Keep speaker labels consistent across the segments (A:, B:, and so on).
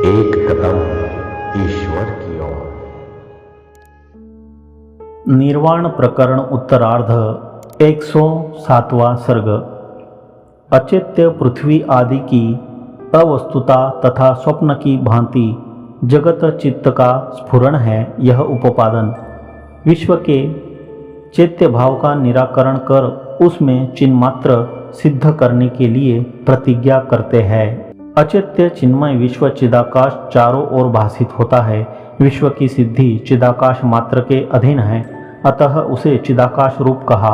A: एक कदम ईश्वर की ओर।
B: निर्वाण प्रकरण उत्तरार्ध 107वां सर्ग। अचेत्य पृथ्वी आदि की अवस्तुता तथा स्वप्न की भांति जगत चित्त का स्फुरण है। यह उपोपादन विश्व के चैत्य भाव का निराकरण कर उसमें चिन्मात्र सिद्ध करने के लिए प्रतिज्ञा करते हैं। अचेत्य चिन्मय विश्व चिदाकाश चारों ओर भासित होता है। विश्व की सिद्धि चिदाकाश मात्र के अधीन है, अतः उसे चिदाकाश रूप कहा।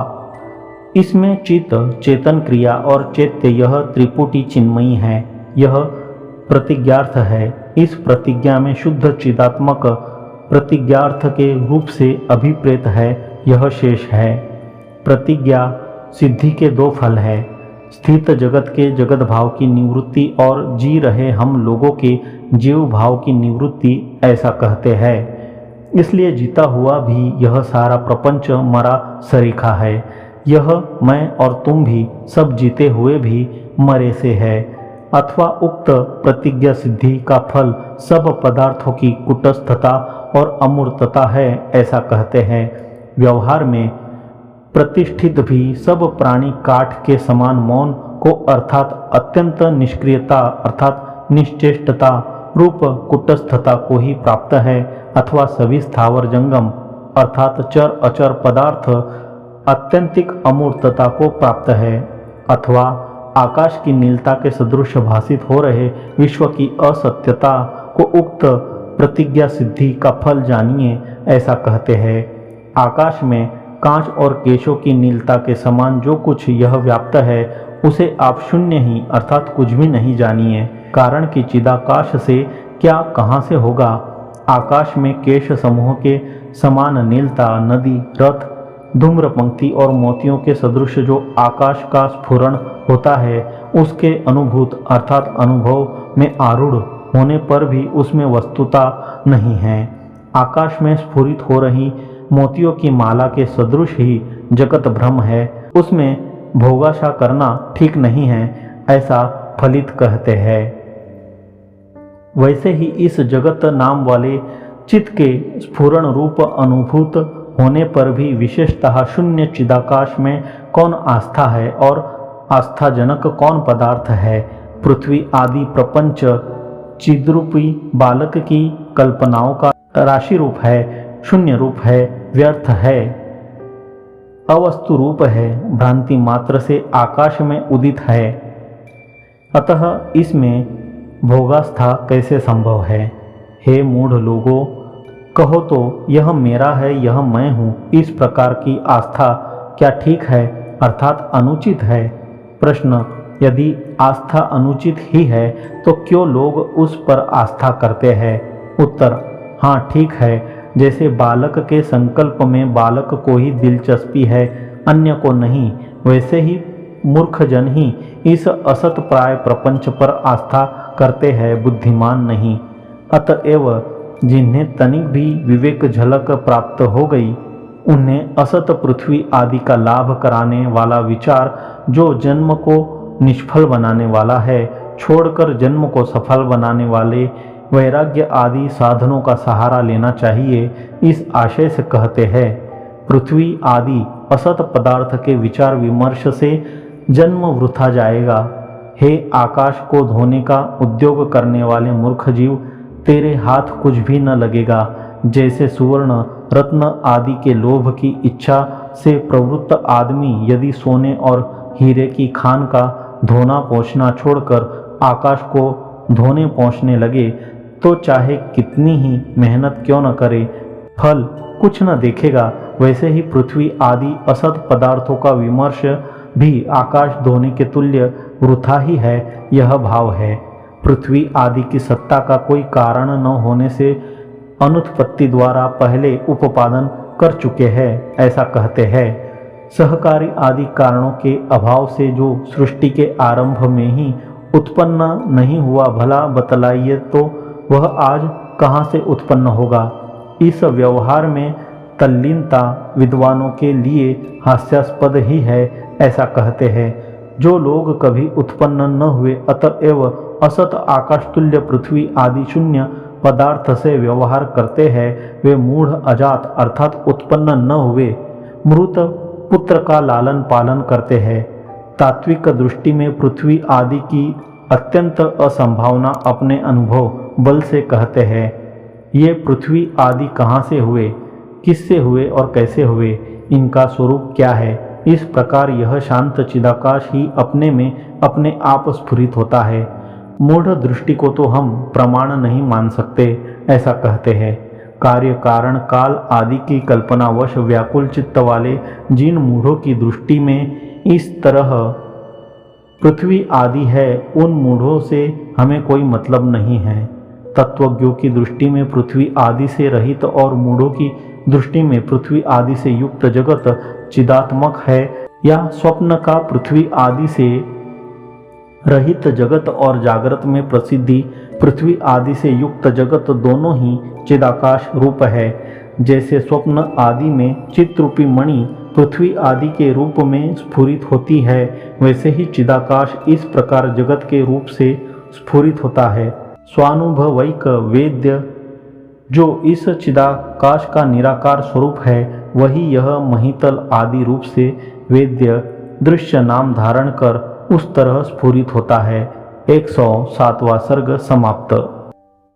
B: इसमें चित्त, चेतन क्रिया और चैत्य यह त्रिपुटी चिन्मयी है। यह प्रतिज्ञार्थ है। इस प्रतिज्ञा में शुद्ध चिदात्मक प्रतिज्ञार्थ के रूप से अभिप्रेत है, यह शेष है। प्रतिज्ञा सिद्धि के दो फल है, स्थित जगत के जगत भाव की निवृत्ति और जी रहे हम लोगों के जीव भाव की निवृत्ति, ऐसा कहते हैं। इसलिए जीता हुआ भी यह सारा प्रपंच मरा सरीखा है। यह मैं और तुम भी सब जीते हुए भी मरे से है। अथवा उक्त प्रतिज्ञा सिद्धि का फल सब पदार्थों की कुटस्थता और अमूर्तता है, ऐसा कहते हैं। व्यवहार में प्रतिष्ठित भी सब प्राणी काठ के समान मौन को अर्थात अत्यंत निष्क्रियता अर्थात निश्चेष्टता रूप कुटस्थता को ही प्राप्त है, अथवा सभी स्थावर जंगम अर्थात चर अचर पदार्थ अत्यंतिक अमूर्तता को प्राप्त है, अथवा आकाश की नीलता के सदृश भासित हो रहे विश्व की असत्यता को उक्त प्रतिज्ञा सिद्धि का फल जानिए, ऐसा कहते हैं। आकाश में कांच और केशों की नीलता के समान जो कुछ यह व्याप्त है, उसे आप शून्य ही अर्थात कुछ भी नहीं जानिए, कारण कि चिदाकाश से क्या कहाँ से होगा। आकाश में केश समूह के समान नीलता, नदी, रथ, धूम्र पंक्ति और मोतियों के सदृश जो आकाश का स्फुरण होता है, उसके अनुभूत अर्थात अनुभव में आरूढ़ होने पर भी उसमें वस्तुता नहीं है। आकाश में स्फुरित हो रही मोतियों की माला के सदृश ही जगत भ्रम है, उसमें भोगाशा करना ठीक नहीं है, ऐसा फलित कहते हैं। वैसे ही इस जगत नाम वाले चित्त के स्फुरण रूप अनुभूत होने पर भी विशेषतः शून्य चिदाकाश में कौन आस्था है और आस्थाजनक कौन पदार्थ है। पृथ्वी आदि प्रपंच चिद्रूपी बालक की कल्पनाओं का राशि रूप है, शून्य रूप है, व्यर्थ है, अवस्तु रूप है, भ्रांति मात्र से आकाश में उदित है। अतः इसमें भोगास्था कैसे संभव है। हे मूढ़ लोगों, कहो तो यह मेरा है, यह मैं हूँ, इस प्रकार की आस्था क्या ठीक है अर्थात अनुचित है। प्रश्न, यदि आस्था अनुचित ही है तो क्यों लोग उस पर आस्था करते हैं। उत्तर, हाँ ठीक है। जैसे बालक के संकल्प में बालक को ही दिलचस्पी है, अन्य को नहीं, वैसे ही मूर्ख जन ही इस असत प्राय प्रपंच पर आस्था करते हैं, बुद्धिमान नहीं। अतएव जिन्हें तनिक भी विवेक झलक प्राप्त हो गई, उन्हें असत पृथ्वी आदि का लाभ कराने वाला विचार जो जन्म को निष्फल बनाने वाला है, छोड़कर जन्म को सफल बनाने वाले वैराग्य आदि साधनों का सहारा लेना चाहिए, इस आशय से कहते हैं। पृथ्वी आदि असत पदार्थ के विचार विमर्श से जन्म वृथा जाएगा। हे आकाश को धोने का उद्योग करने वाले मूर्ख जीव, तेरे हाथ कुछ भी न लगेगा। जैसे सुवर्ण रत्न आदि के लोभ की इच्छा से प्रवृत्त आदमी यदि सोने और हीरे की खान का धोना पोंछना छोड़कर आकाश को धोने पोंछने लगे, तो चाहे कितनी ही मेहनत क्यों न करे, फल कुछ न देखेगा। वैसे ही पृथ्वी आदि असत पदार्थों का विमर्श भी आकाश धोने के तुल्य वृथा ही है, यह भाव है। पृथ्वी आदि की सत्ता का कोई कारण न होने से अनुत्पत्ति द्वारा पहले उपोपादन कर चुके हैं, ऐसा कहते हैं। सहकारी आदि कारणों के अभाव से जो सृष्टि के आरंभ में ही उत्पन्न नहीं हुआ, भला बतलाइए तो वह आज कहाँ से उत्पन्न होगा। इस व्यवहार में तल्लीनता विद्वानों के लिए हास्यास्पद ही है, ऐसा कहते हैं। जो लोग कभी उत्पन्न न हुए अतएव असत आकाशतुल्य पृथ्वी आदि शून्य पदार्थ से व्यवहार करते हैं वे मूढ़ अजात अर्थात उत्पन्न न हुए मृत पुत्र का लालन पालन करते हैं। तात्विक दृष्टि में पृथ्वी आदि की अत्यंत असंभावना अपने अनुभव बल से कहते हैं। ये पृथ्वी आदि कहाँ से हुए, किससे हुए और कैसे हुए, इनका स्वरूप क्या है। इस प्रकार यह शांत चिदाकाश ही अपने में अपने आप स्फुरित होता है। मूढ़ दृष्टि को तो हम प्रमाण नहीं मान सकते, ऐसा कहते हैं। कार्य कारण काल आदि की कल्पनावश व्याकुल चित्त वाले जिन मूढ़ों की दृष्टि में इस तरह पृथ्वी आदि है, उन मूढ़ों से हमें कोई मतलब नहीं है। तत्वज्ञों की दृष्टि में पृथ्वी आदि से रहित और मूढ़ों की दृष्टि में पृथ्वी आदि से युक्त जगत चिदात्मक है या स्वप्न का पृथ्वी आदि से रहित जगत और जागृत में प्रसिद्धि पृथ्वी आदि से युक्त जगत दोनों ही चिदाकाश रूप है। जैसे स्वप्न आदि में चित्रूपी मणि पृथ्वी आदि के रूप में स्फुरित होती है, वैसे ही चिदाकाश इस प्रकार जगत के रूप से स्फुरित होता है। स्वानुभवैक वेद्य जो इस चिदाकाश का निराकार स्वरूप है, वही यह महितल आदि रूप से वेद्य दृश्य नाम धारण कर उस तरह स्फुरित होता है। 107वां सर्ग समाप्त।